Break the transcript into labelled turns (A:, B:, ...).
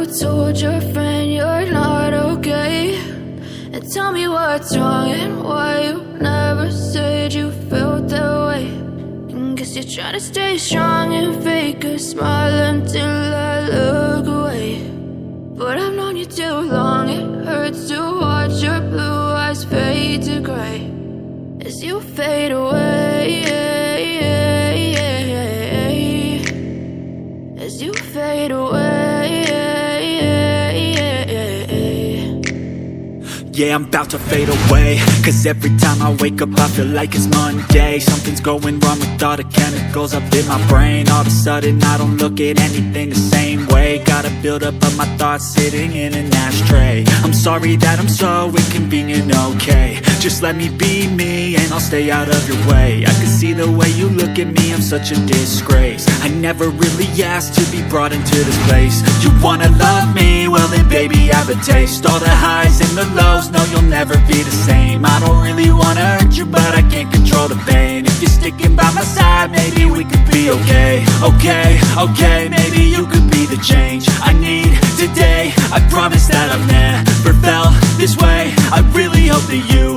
A: told your friend you're not okay? And tell me what's wrong and why you never said you felt that way. And guess you're trying to stay strong and fake a smile until I look away. But I've known you too long, it hurts to watch your blue eyes fade to gray as you fade away, as you fade away.
B: Yeah, I'm about to fade away, cause every time I wake up I feel like it's Monday. Something's going wrong with all the chemicals up in my brain. All of a sudden I don't look at anything the same way. Got a build-up of my thoughts sitting in an ashtray. I'm sorry that I'm so inconvenient, okay? Just let me be me and I'll stay out of your way. I can see the way you look at me, I'm such a disgrace. I never really asked to be brought into this place. You wanna love me? Well then baby I have a taste. All the highs and the lows, no, you'll never be the same. I don't really wanna hurt you, but I can't control the pain. If you're sticking by my side, maybe we could be okay. Okay, maybe you could be the change I need today. I promise that I've never felt this way. I really hope that you